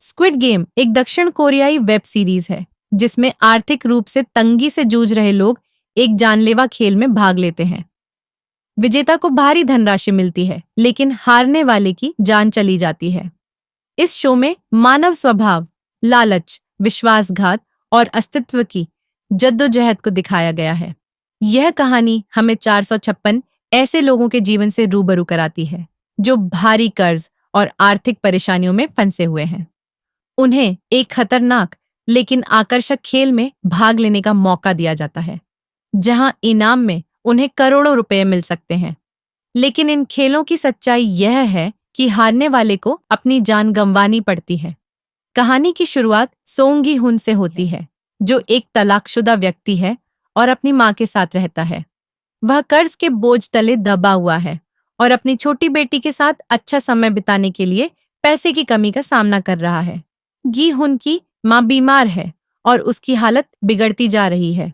Squid game एक दक्षिण कोरियाई वेब सीरीज है जिसमें आर्थिक रूप से तंगी से जूझ रहे लोग एक जानलेवा खेल में भाग लेते हैं। विजेता को भारी धनराशि मिलती है, लेकिन हारने वाले की जान चली जाती है। इस शो में मानव स्वभाव, लालच, विश्वासघात और अस्तित्व की जद्दोजहद को दिखाया गया है। यह कहानी हमें 456 ऐसे लोगों के जीवन से रूबरू कराती है जो भारी कर्ज और आर्थिक परेशानियों में फंसे हुए हैं। उन्हें एक खतरनाक लेकिन आकर्षक खेल में भाग लेने का मौका दिया जाता है, जहां इनाम में उन्हें करोड़ों रुपए मिल सकते हैं। लेकिन इन खेलों की सच्चाई यह है कि हारने वाले को अपनी जान गंवानी पड़ती है। कहानी की शुरुआत सोंग गी हुन से होती है, जो एक तलाकशुदा व्यक्ति है और अपनी मां के साथ रहता है। वह कर्ज के बोझ तले दबा हुआ है और अपनी छोटी बेटी के साथ अच्छा समय बिताने के लिए पैसे की कमी का सामना कर रहा है। गी हुन की मां बीमार है और उसकी हालत बिगड़ती जा रही है।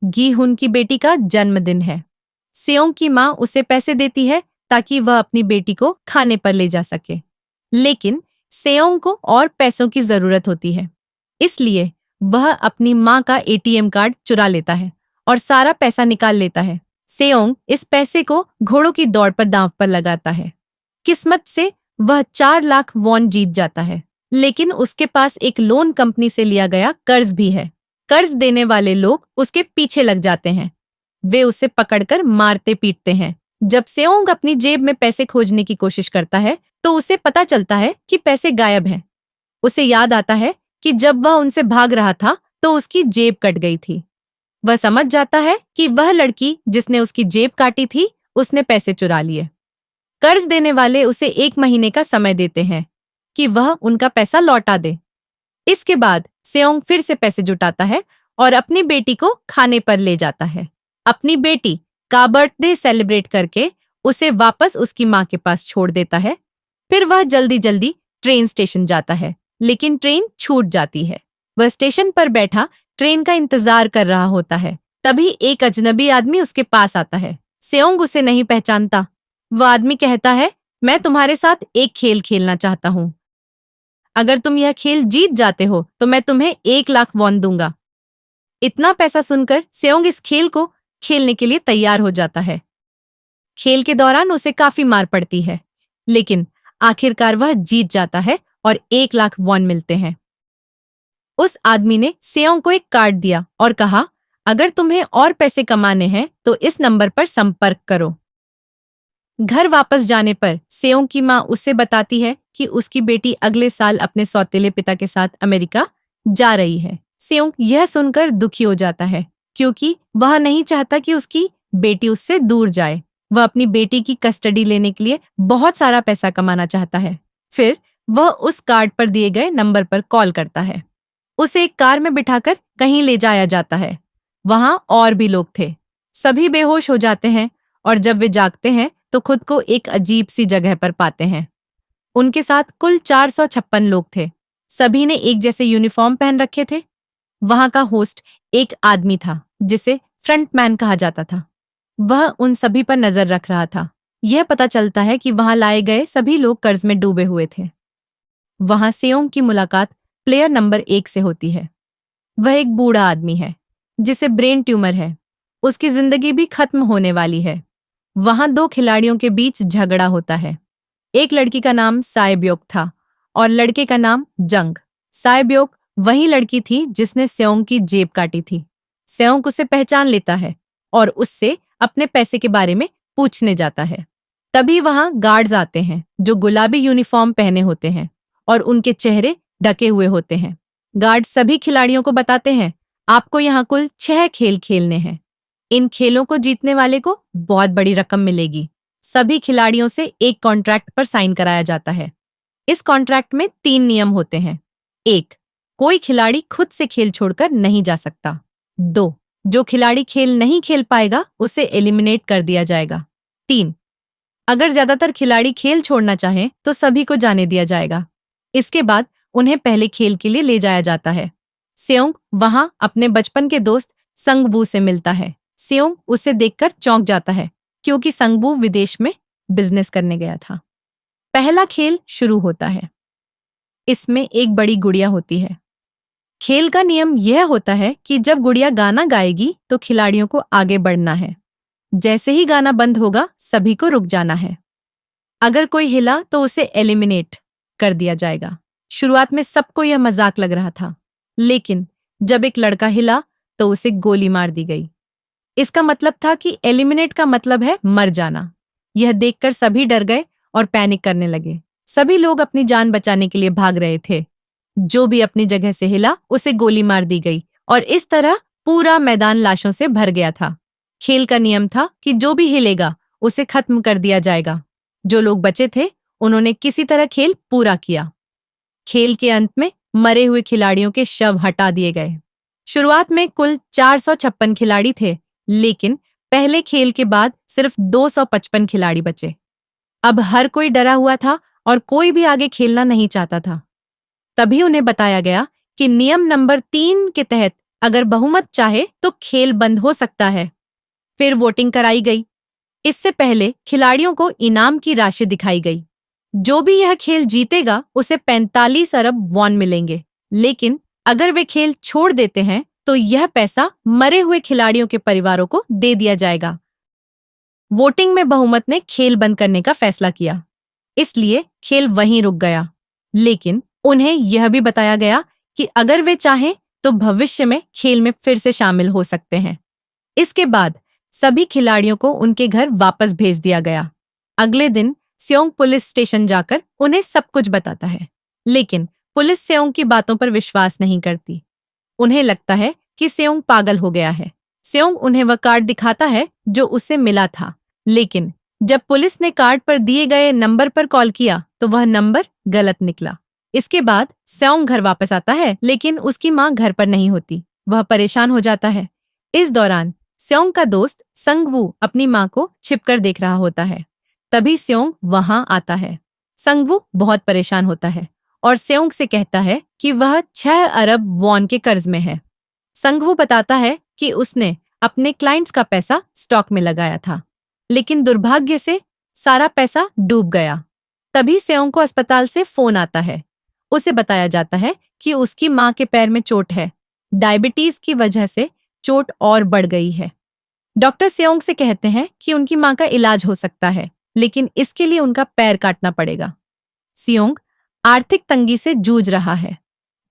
गी हुन की बेटी का जन्मदिन है। सेओंग की मां उसे पैसे देती है ताकि वह अपनी बेटी को खाने पर ले जा सके, लेकिन सेओंग को और पैसों की जरूरत होती है। इसलिए वह अपनी मां का एटीएम कार्ड चुरा लेता है और सारा पैसा निकाल लेता है। सेओंग इस पैसे को घोड़ों की दौड़ पर दांव पर लगाता है। किस्मत से वह 4 लाख वॉन जीत जाता है, लेकिन उसके पास एक लोन कंपनी से लिया गया कर्ज भी है। कर्ज देने वाले लोग उसके पीछे लग जाते हैं। वे उसे पकड़कर मारते पीटते हैं। जब सेओंग अपनी जेब में पैसे खोजने की कोशिश करता है तो उसे पता चलता है कि पैसे गायब हैं। उसे याद आता है कि जब वह उनसे भाग रहा था तो उसकी जेब कट गई थी। वह समझ जाता है कि वह लड़की जिसने उसकी जेब काटी थी, उसने पैसे चुरा लिए। कर्ज देने वाले उसे 1 महीने का समय देते हैं कि वह उनका पैसा लौटा दे। इसके बाद सेओंग फिर से पैसे जुटाता है और अपनी बेटी को खाने पर ले जाता है। अपनी बेटी का बर्थडे सेलिब्रेट करके उसे वापस उसकी मां के पास छोड़ देता है। फिर वह जल्दी जल्दी ट्रेन स्टेशन जाता है, लेकिन ट्रेन छूट जाती है। वह स्टेशन पर बैठा ट्रेन का इंतजार कर रहा होता है। तभी एक अजनबी आदमी उसके पास आता है। सेओंग उसे नहीं पहचानता। वह आदमी कहता है, मैं तुम्हारे साथ एक खेल खेलना चाहता हूँ। अगर तुम यह खेल जीत जाते हो तो मैं तुम्हें 1 लाख वॉन दूंगा। इतना पैसा सुनकर सेओंग इस खेल को खेलने के लिए तैयार हो जाता है। खेल के दौरान उसे काफी मार पड़ती है, लेकिन आखिरकार वह जीत जाता है और 1 लाख वॉन मिलते हैं। उस आदमी ने सेओंग को एक कार्ड दिया और कहा, अगर तुम्हें और पैसे कमाने हैं तो इस नंबर पर संपर्क करो। घर वापस जाने पर सेओंग की मां उसे बताती है कि उसकी बेटी अगले साल अपने सौतेले पिता के साथ अमेरिका जा रही है। सेओंग यह सुनकर दुखी हो जाता है, क्योंकि वह नहीं चाहता कि उसकी बेटी उससे दूर जाए। वह अपनी बेटी की कस्टडी लेने के लिए बहुत सारा पैसा कमाना चाहता है। फिर वह उस कार्ड पर दिए गए नंबर पर कॉल करता है। उसे एक कार में बिठाकर कहीं ले जाया जाता है। वहां और भी लोग थे। सभी बेहोश हो जाते हैं और जब वे जागते हैं तो खुद को एक अजीब सी जगह पर पाते हैं। उनके साथ कुल 456 लोग थे। सभी ने एक जैसे यूनिफॉर्म पहन रखे थे। वहां का होस्ट एक आदमी था जिसे फ्रंटमैन कहा जाता था। वह उन सभी पर नजर रख रहा था। यह पता चलता है कि वहां लाए गए सभी लोग कर्ज में डूबे हुए थे। वहां सेओंग की मुलाकात प्लेयर नंबर 1 से होती है। वह एक बूढ़ा आदमी है जिसे ब्रेन ट्यूमर है। उसकी जिंदगी भी खत्म होने वाली है। वहां 2 खिलाड़ियों के बीच झगड़ा होता है। एक लड़की का नाम सायब्योक था और लड़के का नाम जंग। सायब्योक वही लड़की थी जिसने सेओंग की जेब काटी थी। सेओंग उसे पहचान लेता है और उससे अपने पैसे के बारे में पूछने जाता है। तभी वहां गार्ड्स आते हैं जो गुलाबी यूनिफॉर्म पहने होते हैं और उनके चेहरे ढके हुए होते हैं। गार्ड सभी खिलाड़ियों को बताते हैं, आपको यहाँ कुल 6 खेल खेलने हैं। इन खेलों को जीतने वाले को बहुत बड़ी रकम मिलेगी। सभी खिलाड़ियों से एक कॉन्ट्रैक्ट पर साइन कराया जाता है। इस कॉन्ट्रैक्ट में 3 नियम होते हैं। 1, कोई खिलाड़ी खुद से खेल छोड़कर नहीं जा सकता। 2, जो खिलाड़ी खेल नहीं खेल पाएगा उसे एलिमिनेट कर दिया जाएगा। 3, अगर ज्यादातर खिलाड़ी खेल छोड़ना चाहें तो सभी को जाने दिया जाएगा। इसके बाद उन्हें पहले खेल के लिए ले जाया जाता है। सेओंग वहां अपने बचपन के दोस्त संगवू से मिलता है। सेओंग उसे देखकर चौंक जाता है, क्योंकि संगवू विदेश में बिजनेस करने गया था। पहला खेल शुरू होता है। इसमें एक बड़ी गुड़िया होती है। खेल का नियम यह होता है कि जब गुड़िया गाना गाएगी तो खिलाड़ियों को आगे बढ़ना है। जैसे ही गाना बंद होगा सभी को रुक जाना है। अगर कोई हिला तो उसे एलिमिनेट कर दिया जाएगा। शुरुआत में सबको यह मजाक लग रहा था, लेकिन जब एक लड़का हिला तो उसे गोली मार दी गई। इसका मतलब था कि एलिमिनेट का मतलब है मर जाना। यह देखकर सभी डर गए और पैनिक करने लगे। सभी लोग अपनी जान बचाने के लिए भाग रहे थे। जो भी अपनी जगह से हिला उसे गोली मार दी गई और इस तरह पूरा मैदान लाशों से भर गया था। खेल का नियम था कि जो भी हिलेगा उसे खत्म कर दिया जाएगा। जो लोग बचे थे उन्होंने किसी तरह खेल पूरा किया। खेल के अंत में मरे हुए खिलाड़ियों के शव हटा दिए गए। शुरुआत में कुल 456 खिलाड़ी थे, लेकिन पहले खेल के बाद सिर्फ 255 खिलाड़ी बचे। अब हर कोई डरा हुआ था और कोई भी आगे खेलना नहीं चाहता था। तभी उन्हें बताया गया कि नियम नंबर 3 के तहत अगर बहुमत चाहे तो खेल बंद हो सकता है। फिर वोटिंग कराई गई। इससे पहले खिलाड़ियों को इनाम की राशि दिखाई गई। जो भी यह खेल जीतेगा उसे 45 अरब वॉन मिलेंगे, लेकिन अगर वे खेल छोड़ देते हैं तो यह पैसा मरे हुए खिलाड़ियों के परिवारों को दे दिया जाएगा। वोटिंग में बहुमत ने खेल बंद करने का फैसला किया, इसलिए खेल वहीं रुक गया। लेकिन उन्हें यह भी बताया गया कि अगर वे चाहें तो भविष्य में खेल में फिर से शामिल हो सकते हैं। इसके बाद सभी खिलाड़ियों को उनके घर वापस भेज दिया गया। अगले दिन सियोंग पुलिस स्टेशन जाकर उन्हें सब कुछ बताता है, लेकिन पुलिस सियोंग की बातों पर विश्वास नहीं करती। उन्हें लगता है कि सियोंग पागल हो गया है। सियोंग उन्हें वह कार्ड दिखाता है जो उसे मिला था, लेकिन जब पुलिस ने कार्ड पर दिए गए नंबर पर कॉल किया तो वह नंबर गलत निकला। इसके बाद सियोंग घर वापस आता है, लेकिन उसकी माँ घर पर नहीं होती। वह परेशान हो जाता है। इस दौरान सियोंग का दोस्त संगवू अपनी माँ को छिपकर देख रहा होता है। तभी सियोंग वहां आता है। संगवू बहुत परेशान होता है और सियोंग से कहता है कि वह 6 अरब वॉन के कर्ज में है। संगवू बताता है कि उसने अपने क्लाइंट्स का पैसा स्टॉक में लगाया था, लेकिन दुर्भाग्य से सारा पैसा डूब गया। तभी सियोंग को अस्पताल से फोन आता है। उसे बताया जाता है कि उसकी माँ के पैर में चोट है। डायबिटीज की वजह से चोट और बढ़ गई है। डॉक्टर सियोंग से कहते हैं कि उनकी माँ का इलाज हो सकता है, लेकिन इसके लिए उनका पैर काटना पड़ेगा। सियोंग आर्थिक तंगी से जूझ रहा है।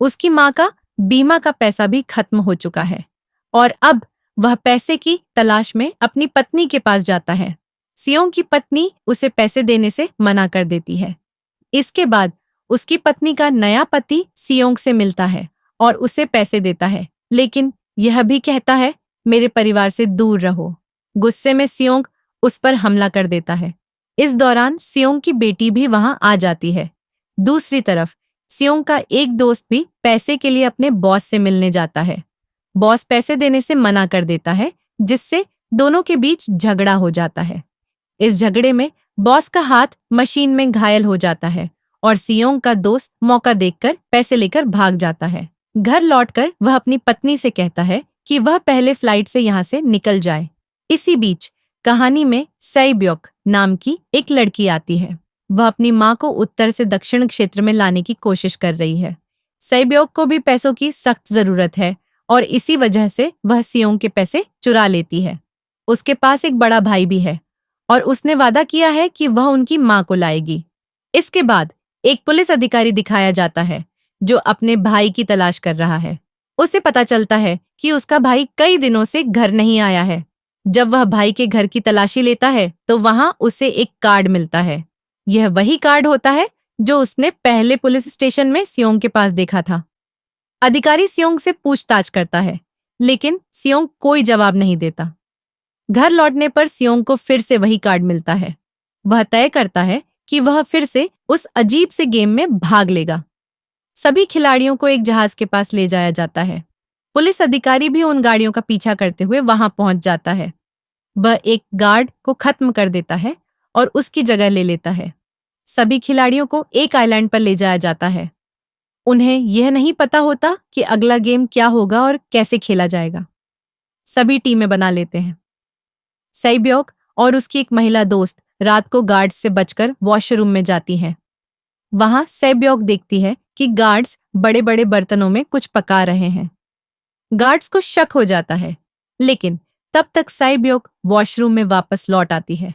उसकी माँ का बीमा का पैसा भी खत्म हो चुका है और अब वह पैसे की तलाश में अपनी पत्नी के पास जाता है। सियोंग की पत्नी उसे पैसे देने से मना कर देती है। इसके बाद उसकी पत्नी का नया पति सियोंग से मिलता है और उसे पैसे देता है, लेकिन यह भी कहता है मेरे परिवार से दूर रहो। गुस्से में सियोंग उस पर हमला कर देता है। इस दौरान सियोंग की बेटी भी वहां आ जाती है। दूसरी तरफ सियोंग का एक दोस्त भी पैसे के लिए अपने बॉस से मिलने जाता है। बॉस पैसे देने से मना कर देता है, जिससे दोनों के बीच झगड़ा हो जाता है। इस झगड़े में बॉस का हाथ मशीन में घायल हो जाता है और सियोंग का दोस्त मौका देखकर पैसे लेकर भाग जाता है। घर लौटकर वह अपनी पत्नी से कहता है कि वह पहले फ्लाइट से यहाँ से निकल जाए। इसी बीच कहानी में सैब्योक नाम की एक लड़की आती है। वह अपनी माँ को उत्तर से दक्षिण क्षेत्र में लाने की कोशिश कर रही है। सैब्योक को भी पैसों की सख्त जरूरत है और इसी वजह से वह सियोंग के पैसे चुरा लेती है। उसके पास एक बड़ा भाई भी है और उसने वादा किया है कि वह उनकी माँ को लाएगी। इसके बाद एक पुलिस अधिकारी दिखाया जाता है जो अपने भाई की तलाश कर रहा है। उसे पता चलता है कि उसका भाई कई दिनों से घर नहीं आया है। जब वह भाई के घर की तलाशी लेता है तो वहां उसे एक कार्ड मिलता है। यह वही कार्ड होता है जो उसने पहले पुलिस स्टेशन में सियोंग के पास देखा था। अधिकारी सियोंग से पूछताछ करता है, लेकिन सियोंग कोई जवाब नहीं देता। घर लौटने पर सियोंग को फिर से वही कार्ड मिलता है। वह तय करता है कि वह फिर से उस अजीब से गेम में भाग लेगा। सभी खिलाड़ियों को एक जहाज के पास ले जाया जाता है। पुलिस अधिकारी भी उन गाड़ियों का पीछा करते हुए वहां पहुंच जाता है। वह एक गार्ड को खत्म कर देता है और उसकी जगह ले लेता है। सभी खिलाड़ियों को एक आइलैंड पर ले जाया जाता है। उन्हें यह नहीं पता होता कि अगला गेम क्या होगा और कैसे खेला जाएगा। सभी टीमें बना लेते हैं। सैब्योक और उसकी एक महिला दोस्त रात को गार्ड्स से बचकर वॉशरूम में जाती हैं। वहां सैब्योक देखती है कि गार्ड्स बड़े बड़े बर्तनों में कुछ पका रहे हैं। गार्ड्स को शक हो जाता है, लेकिन तब तक साइब्योक वॉशरूम में वापस लौट आती है।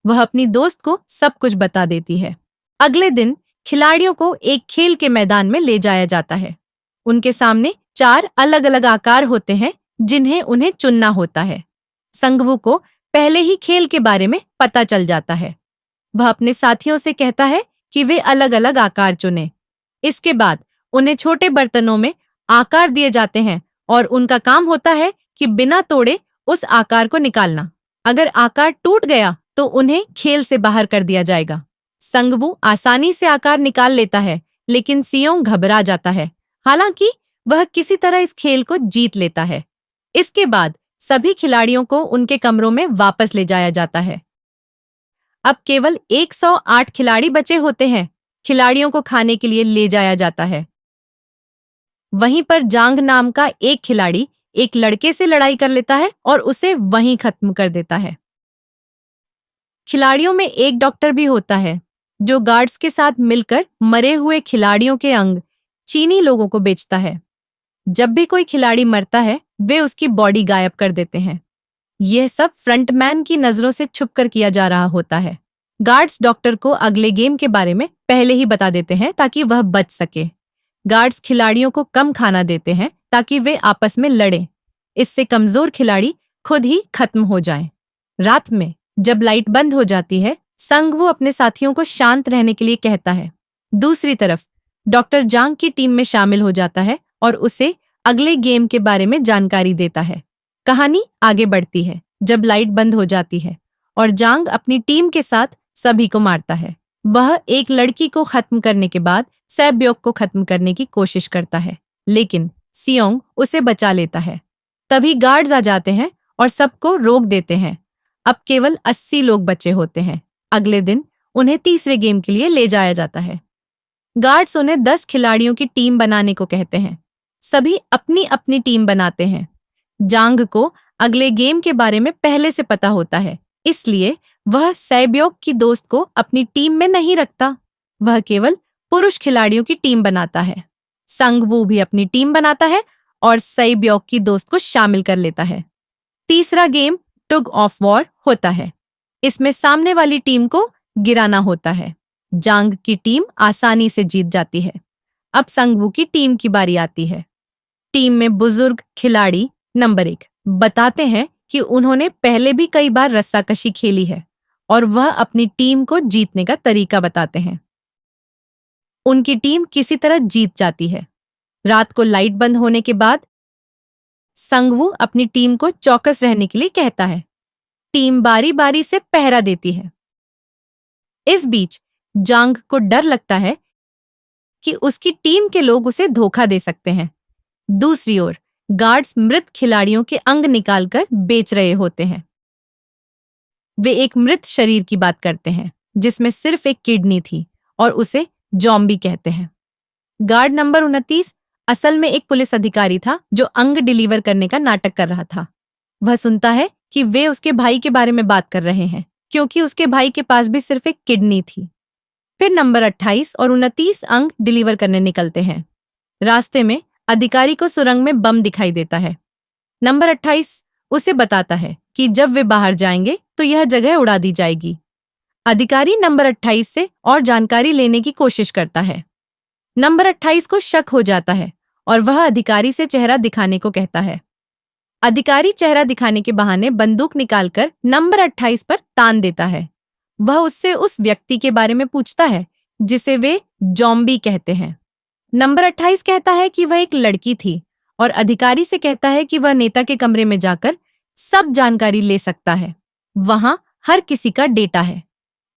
वह अपनी दोस्त को सब कुछ बता देती है। अगले दिन खिलाड़ियों को एक खेल के मैदान में ले जाया जाता है। उनके सामने 4 अलग अलग आकार होते हैं जिन्हें उन्हें चुनना होता है। संगवू को पहले ही खेल के बारे में पता चल जाता है। वह अपने साथियों से कहता है कि वे अलग अलग आकार चुनें। इसके बाद उन्हें छोटे बर्तनों में आकार दिए जाते हैं और उनका काम होता है कि बिना तोड़े उस आकार को निकालना। अगर आकार टूट गया तो उन्हें खेल से बाहर कर दिया जाएगा। संगवू आसानी से आकार निकाल लेता है, लेकिन सियोंग घबरा जाता है। हालांकि वह किसी तरह इस खेल को जीत लेता है। इसके बाद सभी खिलाड़ियों को उनके कमरों में वापस ले जाया जाता है। अब केवल 108 खिलाड़ी बचे होते हैं। खिलाड़ियों को खाने के लिए ले जाया जाता है। वहीं पर जांग नाम का एक खिलाड़ी एक लड़के से लड़ाई कर लेता है और उसे वहीं खत्म कर देता है। खिलाड़ियों में एक डॉक्टर भी होता है जो गार्ड्स के साथ मिलकर मरे हुए खिलाड़ियों के अंग चीनी लोगों को बेचता है। जब भी कोई खिलाड़ी मरता है, वे उसकी बॉडी गायब कर देते हैं। यह सब फ्रंटमैन की नजरों से छुपकर किया जा रहा होता है। गार्ड्स डॉक्टर को अगले गेम के बारे में पहले ही बता देते हैं ताकि वह बच सके। गार्ड्स खिलाड़ियों को कम खाना देते हैं ताकि वे आपस में लड़ें। इससे कमजोर खिलाड़ी खुद ही खत्म हो जाएं। रात में जब लाइट बंद हो जाती है, संगवू अपने साथियों को शांत रहने के लिए कहता है। दूसरी तरफ डॉक्टर जांग की टीम में शामिल हो जाता है और उसे अगले गेम के बारे में जानकारी देता है। कहानी आगे बढ़ती है जब लाइट बंद हो जाती है और जांग अपनी टीम के साथ सभी को मारता है। वह एक लड़की को खत्म करने के बाद सैब्योक को खत्म करने की कोशिश करता है, लेकिन सियोंग उसे बचा लेता है। तभी गार्ड्स आ जाते हैं और सबको रोक देते हैं। अब केवल 80 लोग बचे होते हैं। अगले दिन उन्हें तीसरे गेम के लिए ले जाया जाता है। गार्ड्स उन्हें 10 खिलाड़ियों की टीम बनाने को कहते हैं। सभी अपनी अपनी टीम बनाते हैं। जांग को अगले गेम के बारे में पहले से पता होता है, इसलिए वह सैब्योक की दोस्त को अपनी टीम में नहीं रखता। वह केवल पुरुष खिलाड़ियों की टीम बनाता है। संगवू भी अपनी टीम बनाता है और सैब्योक की दोस्त को शामिल कर लेता है। तीसरा गेम टग ऑफ वॉर होता है। इसमें सामने वाली टीम को गिराना होता है। जांग की टीम आसानी से जीत जाती है। अब संगवू की टीम की बारी आती है। टीम में बुजुर्ग खिलाड़ी नंबर 1 बताते हैं कि उन्होंने पहले भी कई बार रस्साकशी खेली है और वह अपनी टीम को जीतने का तरीका बताते हैं। उनकी टीम किसी तरह जीत जाती है। रात को लाइट बंद होने के बाद संगवू अपनी टीम को चौकस रहने के लिए कहता है। टीम बारी बारी से पहरा देती है। इस बीच जांग को डर लगता है कि उसकी टीम के लोग उसे धोखा दे सकते हैं। दूसरी ओर गार्ड्स मृत खिलाड़ियों के अंग निकालकर बेच रहे होते हैं। वे एक मृत शरीर की बात करते हैं जिसमें सिर्फ एक किडनी थी और उसे जॉम्बी कहते हैं। गार्ड नंबर 29 असल में एक पुलिस अधिकारी था जो अंग डिलीवर करने का नाटक कर रहा था। वह सुनता है कि वे उसके भाई के बारे में बात कर रहे हैं, क्योंकि उसके भाई के पास भी सिर्फ एक किडनी थी। फिर नंबर 28 और 29 अंग डिलीवर करने निकलते हैं। रास्ते में अधिकारी को सुरंग में बम दिखाई देता है। नंबर 28 उसे बताता है कि जब वे बाहर जाएंगे तो यह जगह उड़ा दी जाएगी। अधिकारी नंबर 28 से और जानकारी लेने की कोशिश करता है। नंबर 28 को शक हो जाता है और वह अधिकारी से चेहरा दिखाने को कहता है। अधिकारी चेहरा दिखाने के बहाने बंदूक निकालकर नंबर 28 पर तान देता है। वह उससे उस व्यक्ति के बारे में पूछता है जिसे वे जॉम्बी कहते हैं। नंबर 28 कहता है कि वह एक लड़की थी और अधिकारी से कहता है कि वह नेता के कमरे में जाकर सब जानकारी ले सकता है। वहां हर किसी का डेटा है।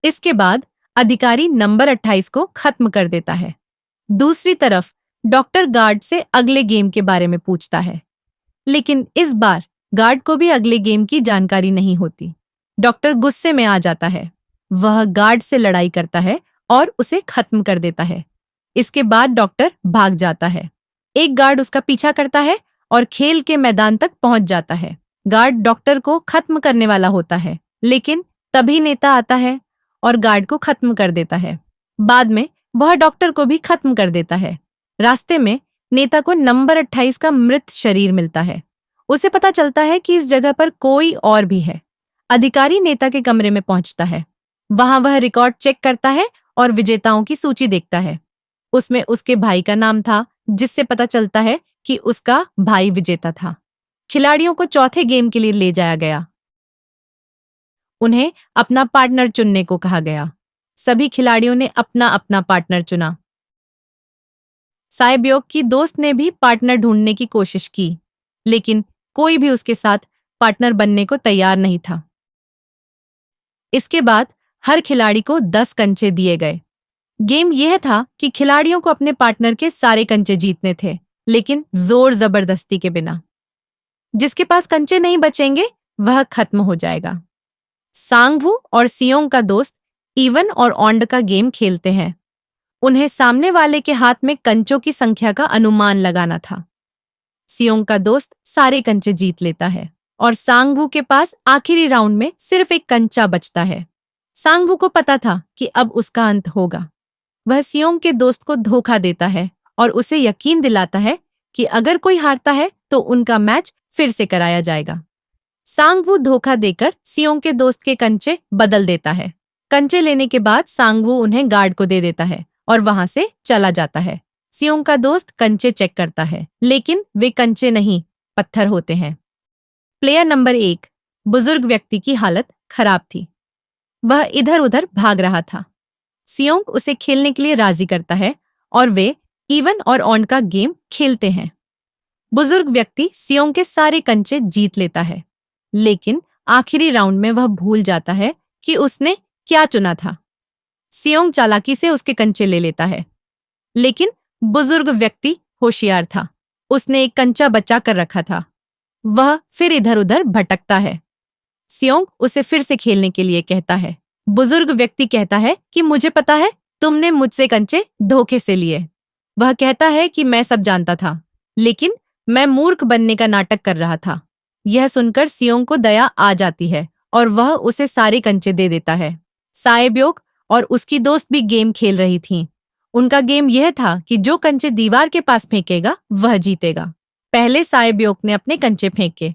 इसके बाद अधिकारी नंबर 28 को खत्म कर देता है। दूसरी तरफ डॉक्टर गार्ड से अगले गेम के बारे में पूछता है, लेकिन इस बार गार्ड को भी अगले गेम की जानकारी नहीं होती। डॉक्टर गुस्से में आ जाता है। वह गार्ड से लड़ाई करता है और उसे खत्म कर देता है। इसके बाद डॉक्टर भाग जाता है। एक गार्ड उसका पीछा करता है और खेल के मैदान तक पहुंच जाता है। गार्ड डॉक्टर को खत्म करने वाला होता है, लेकिन तभी नेता आता है और गार्ड को खत्म कर देता है। बाद में वह डॉक्टर को भी खत्म कर देता है। रास्ते में नेता को नंबर 28 का मृत शरीर मिलता है। उसे पता चलता है कि इस जगह पर कोई और भी है। अधिकारी नेता के कमरे में पहुंचता है। वहां वह रिकॉर्ड चेक करता है और विजेताओं की सूची देखता है। उसमें उसके भाई का नाम था, जिससे पता चलता है कि उसका भाई विजेता था। खिलाड़ियों को चौथे गेम के लिए ले जाया गया। उन्हें अपना पार्टनर चुनने को कहा गया। सभी खिलाड़ियों ने अपना अपना पार्टनर चुना। साइबोग की दोस्त ने भी पार्टनर ढूंढने की कोशिश की, लेकिन कोई भी उसके साथ पार्टनर बनने को तैयार नहीं था। इसके बाद हर खिलाड़ी को 10 कंचे दिए गए। गेम यह था कि खिलाड़ियों को अपने पार्टनर के सारे कंचे जीतने थे, लेकिन जोर जबरदस्ती के बिना। जिसके पास कंचे नहीं बचेंगे वह खत्म हो जाएगा। सांगवू और सियोंग का दोस्त इवन और ऑन्ड का गेम खेलते हैं। उन्हें सामने वाले के हाथ में कंचों की संख्या का अनुमान लगाना था। सियोंग का दोस्त सारे कंचे जीत लेता है और सांगवू के पास आखिरी राउंड में सिर्फ एक कंचा बचता है। सांगवू को पता था कि अब उसका अंत होगा। वह सियोंग के दोस्त को धोखा देता है और उसे यकीन दिलाता है कि अगर कोई हारता है तो उनका मैच फिर से कराया जाएगा। सांगवू धोखा देकर सियोंग के दोस्त के कंचे बदल देता है। कंचे लेने के बाद सांगवू उन्हें गार्ड को दे देता है और वहां से चला जाता है। सियोंग का दोस्त कंचे चेक करता है, लेकिन वे कंचे नहीं, पत्थर होते हैं। प्लेयर नंबर 1, बुजुर्ग व्यक्ति की हालत खराब थी। वह इधर उधर भाग रहा था। सियोंग उसे खेलने के लिए राजी करता है और वे इवन और ऑन्ड का गेम खेलते हैं। बुजुर्ग व्यक्ति सियोंग के सारे कंचे जीत लेता है, लेकिन आखिरी राउंड में वह भूल जाता है कि उसने क्या चुना था। सियोंग चालाकी से उसके कंचे ले लेता है, लेकिन बुजुर्ग व्यक्ति होशियार था। उसने एक कंचा बचा कर रखा था। वह फिर इधर उधर भटकता है। सियोंग उसे फिर से खेलने के लिए कहता है। बुजुर्ग व्यक्ति कहता है कि मुझे पता है, तुमने मुझसे कंचे धोखे से लिए। वह कहता है कि मैं सब जानता था, लेकिन मैं मूर्ख बनने का नाटक कर रहा था। यह सुनकर सियोंग को दया आ जाती है और वह उसे सारे कंचे दे देता है। साइबोग और उसकी दोस्त भी गेम खेल रही थीं। उनका गेम यह था कि जो कंचे दीवार के पास फेंकेगा वह जीतेगा। पहले साइबोग ने अपने कंचे फेंके,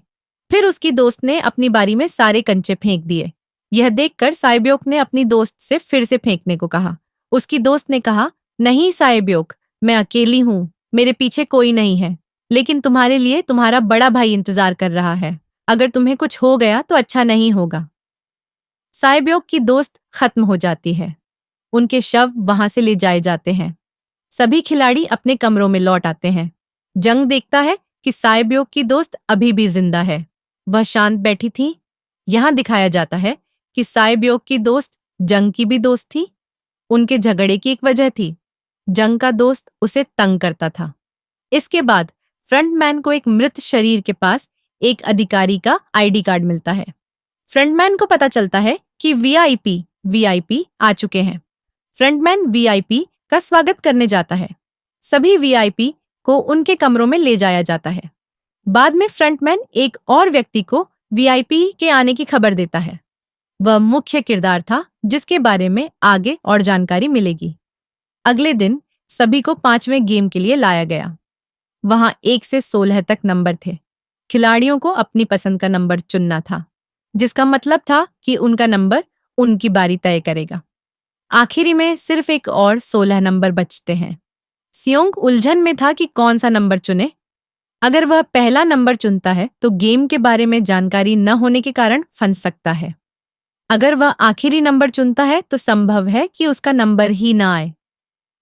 फिर उसकी दोस्त ने अपनी बारी में सारे कंचे फेंक दिए। यह देखकर साइबोग ने अपनी दोस्त से फिर से फेंकने को कहा। उसकी दोस्त ने कहा, नहीं साइबोग, मैं अकेली हूं, मेरे पीछे कोई नहीं है, लेकिन तुम्हारे लिए तुम्हारा बड़ा भाई इंतजार कर रहा है। अगर तुम्हें कुछ हो गया तो अच्छा नहीं होगा। साइबोग की दोस्त खत्म हो जाती है। उनके शव वहां से ले जाए जाते हैं। सभी खिलाड़ी अपने कमरों में लौट आते हैं। जंग देखता है कि साइबोग की दोस्त अभी भी जिंदा है। वह शांत बैठी थी। यहां दिखाया जाता है कि साइबोग की दोस्त जंग की भी दोस्त थी। उनके झगड़े की एक वजह थी। जंग का दोस्त उसे तंग करता था। इसके बाद फ्रंटमैन को एक मृत शरीर के पास एक अधिकारी का आईडी कार्ड मिलता है। फ्रंटमैन को पता चलता है कि वीआईपी आ चुके हैं। फ्रंटमैन वीआईपी का स्वागत करने जाता है। सभी वीआईपी को उनके कमरों में ले जाया जाता है। बाद में फ्रंटमैन एक और व्यक्ति को वीआईपी के आने की खबर देता है। वह मुख्य किरदार था, जिसके बारे में आगे और जानकारी मिलेगी। अगले दिन सभी को 5वें गेम के लिए लाया गया। वहां 1 से 16 तक नंबर थे। खिलाड़ियों को अपनी पसंद का नंबर चुनना था, जिसका मतलब था कि उनका नंबर उनकी बारी तय करेगा। आखिरी में सिर्फ एक और 16 नंबर बचते हैं। सियोंग उलझन में था कि कौन सा नंबर चुने। अगर वह पहला नंबर चुनता है तो गेम के बारे में जानकारी न होने के कारण फंस सकता है। अगर वह आखिरी नंबर चुनता है तो संभव है कि उसका नंबर ही ना आए।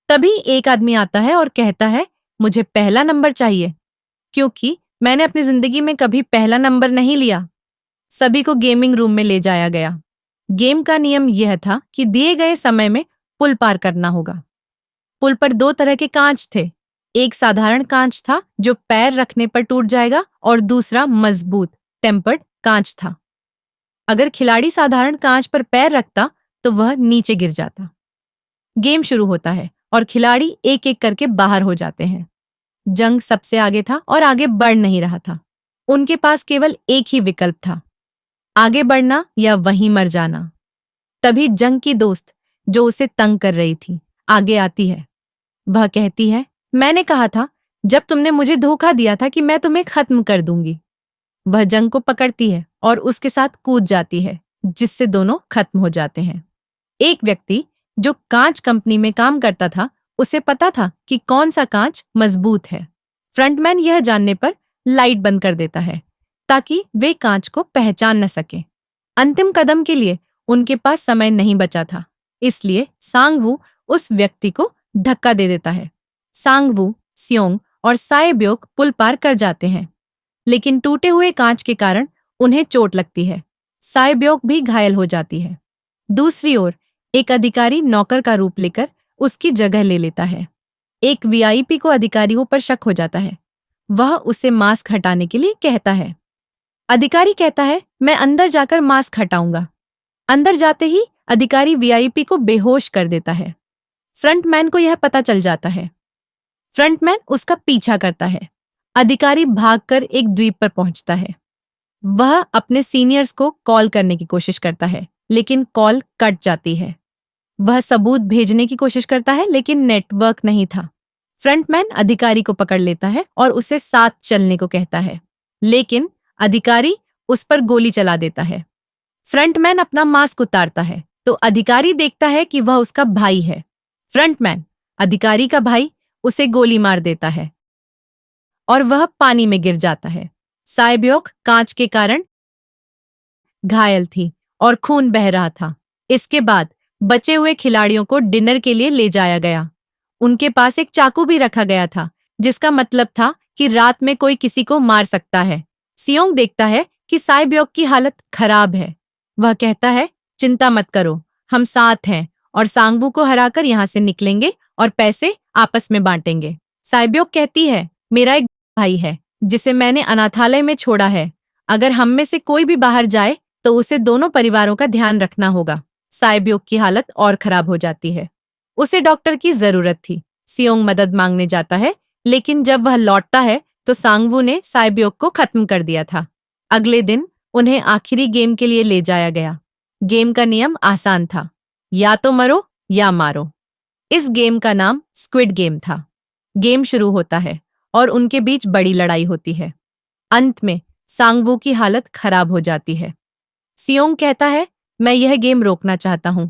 तभी एक आदमी आता है और कहता है, मुझे पहला नंबर चाहिए, क्योंकि मैंने अपनी जिंदगी में कभी पहला नंबर नहीं लिया। सभी को गेमिंग रूम में ले जाया गया। गेम का नियम यह था कि दिए गए समय में पुल पार करना होगा। पुल पर 2 तरह के कांच थे। एक साधारण कांच था जो पैर रखने पर टूट जाएगा और दूसरा मजबूत टेम्पर्ड कांच था। अगर खिलाड़ी साधारण कांच पर पैर रखता तो वह नीचे गिर जाता। गेम शुरू होता है और खिलाड़ी एक एक करके बाहर हो जाते हैं। जंग सबसे आगे था और आगे बढ़ नहीं रहा था। उनके पास केवल एक ही विकल्प था, आगे बढ़ना या वहीं मर जाना। तभी जंग की दोस्त, जो उसे तंग कर रही थी, आगे आती है। वह कहती है, मैंने कहा था जब तुमने मुझे धोखा दिया था कि मैं तुम्हें खत्म कर दूंगी। वह जंग को पकड़ती है और उसके साथ कूद जाती है, जिससे दोनों खत्म हो जाते हैं। एक व्यक्ति जो कांच कंपनी में काम करता था, उसे पता था कि कौन सा कांच मजबूत है। फ्रंटमैन यह जानने पर लाइट बंद कर देता है ताकि वे कांच को पहचान न सके। अंतिम कदम के लिए उनके पास समय नहीं बचा था, इसलिए सांगवू उस व्यक्ति को धक्का दे देता है। सांगवू, सियोंग और साएब्योक पुल पार कर जाते हैं, लेकिन टूटे हुए कांच के कारण उन्हें चोट लगती है। साएब्योक भी घायल हो जाती है। दूसरी ओर एक अधिकारी नौकर का रूप लेकर उसकी जगह ले लेता है। एक वीआईपी को अधिकारियों पर शक हो जाता है। वह उसे मास्क हटाने के लिए कहता है। अधिकारी कहता है, मैं अंदर जाकर मास्क हटाऊंगा। अंदर जाते ही अधिकारी वीआईपी को बेहोश कर देता है। फ्रंटमैन को यह पता चल जाता है। फ्रंटमैन उसका पीछा करता है। अधिकारी भागकर एक द्वीप पर पहुंचता है। वह अपने सीनियर्स को कॉल करने की कोशिश करता है, लेकिन कॉल कट जाती है। वह सबूत भेजने की कोशिश करता है, लेकिन नेटवर्क नहीं था। फ्रंटमैन अधिकारी को पकड़ लेता है और उसे साथ चलने को कहता है, लेकिन अधिकारी उस पर गोली चला देता है। फ्रंटमैन अपना मास्क उतारता है तो अधिकारी देखता है कि वह उसका भाई है। फ्रंटमैन, अधिकारी का भाई, उसे गोली मार देता है और वह पानी में गिर जाता है। साएब्योक कांच के कारण घायल थी और खून बह रहा था। इसके बाद बचे हुए खिलाड़ियों को डिनर के लिए ले जाया गया। उनके पास एक चाकू भी रखा गया था, जिसका मतलब था कि रात में कोई किसी को मार सकता है। सियोंग देखता है कि साएब्योक की हालत खराब है। वह कहता है, चिंता मत करो, हम साथ हैं और सांगवू को हराकर यहाँ से निकलेंगे और पैसे आपस में बांटेंगे। साएब्योक कहती है, मेरा एक भाई है जिसे मैंने अनाथालय में छोड़ा है। अगर हम में से कोई भी बाहर जाए तो उसे दोनों परिवारों का ध्यान रखना होगा। साएब्योक की हालत और खराब हो जाती है। उसे डॉक्टर की जरूरत थी। सियोंग मदद मांगने जाता है, लेकिन जब वह लौटता है तो सांगवू ने साएब्योक को खत्म कर दिया था। अगले दिन उन्हें आखिरी गेम के लिए ले जाया गया। गेम का नियम आसान था, या तो मरो या मारो। इस गेम का नाम स्क्विड गेम था। गेम शुरू होता है और उनके बीच बड़ी लड़ाई होती है। अंत में सांगवू की हालत खराब हो जाती है। सियोंग कहता है, मैं यह गेम रोकना चाहता हूं।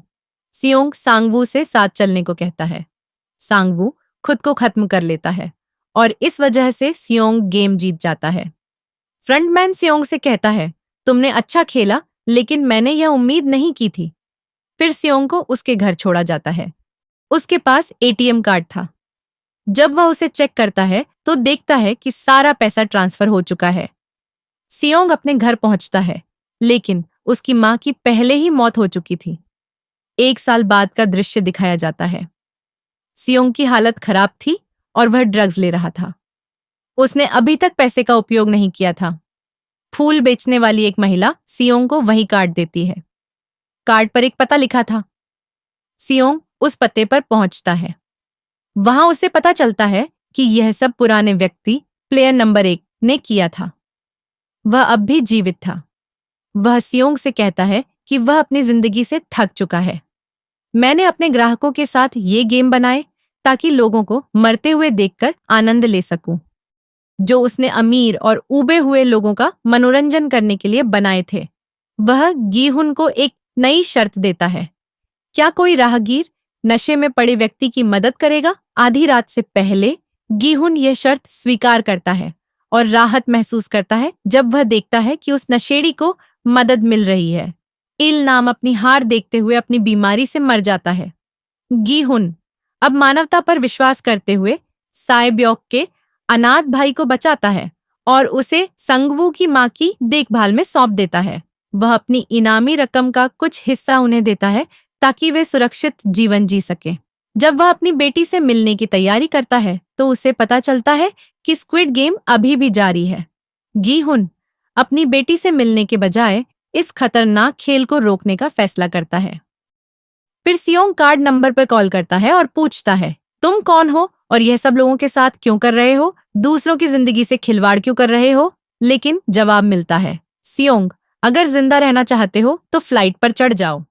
सियोंग सांगवू से साथ चलने को कहता है। सांगवू खुद को खत्म कर लेता है और इस वजह से सियोंग गेम जीत जाता है। फ्रंटमैन सियोंग से कहता है, तुमने अच्छा खेला, लेकिन मैंने यह उम्मीद नहीं की थी। फिर सियोंग को उसके घर छोड़ा जाता है। उसके पास एटीएम कार्ड था। जब वह उसे चेक करता है तो देखता है कि सारा पैसा ट्रांसफर हो चुका है। सियोंग अपने घर पहुंचता है, लेकिन उसकी मां की पहले ही मौत हो चुकी थी। 1 साल बाद का दृश्य दिखाया जाता है। सियोंग की हालत खराब थी और वह ड्रग्स ले रहा था। उसने अभी तक पैसे का उपयोग नहीं किया था। फूल बेचने वाली एक महिला सियोंग को वही कार्ड देती है। कार्ड पर एक पता लिखा था। सियोंग उस पते पर पहुंचता है। वहां उसे पता चलता है कि यह सब पुराने व्यक्ति प्लेयर नंबर 1 ने किया था। वह अब भी जीवित था। वह सियोंग से कहता है कि वह अपनी जिंदगी से थक चुका है। मैंने अपने ग्राहकों के साथ ये गेम बनाए ताकि लोगों को मरते हुए देखकर आनंद ले सकूं, जो उसने अमीर और ऊबे हुए लोगों का मनोरंजन करने के लिए बनाए थे। वह गीहुन को एक नई शर्त देता है। क्या कोई राहगीर नशे में पड़े व्यक्ति की मदद करेगा? आधी रात से पहले गीहुन यह शर्त स्वीकार करता है और राहत महसूस करता है जब वह देखता है कि उस नशेड़ी को मदद मिल रही है। इल नाम अपनी हार देखते हुए अपनी बीमारी से मर जाता है। गीहुन अब मानवता पर विश्वास करते हुए साएब्योक के अनाथ भाई को बचाता है और उसे संगवू की मां की देखभाल में सौंप देता है। वह अपनी इनामी रकम का कुछ हिस्सा उन्हें देता है ताकि वे सुरक्षित जीवन जी सके। जब वह अपनी बेटी से मिलने की तैयारी करता है तो उसे पता चलता है कि स्क्विड गेम अभी भी जारी है। गीहुन अपनी बेटी से मिलने के बजाय इस खतरनाक खेल को रोकने का फैसला करता है। फिर सियोंग कार्ड नंबर पर कॉल करता है और पूछता है, तुम कौन हो और यह सब लोगों के साथ क्यों कर रहे हो? दूसरों की जिंदगी से खिलवाड़ क्यों कर रहे हो? लेकिन जवाब मिलता है, सियोंग, अगर जिंदा रहना चाहते हो तो फ्लाइट पर चढ़ जाओ।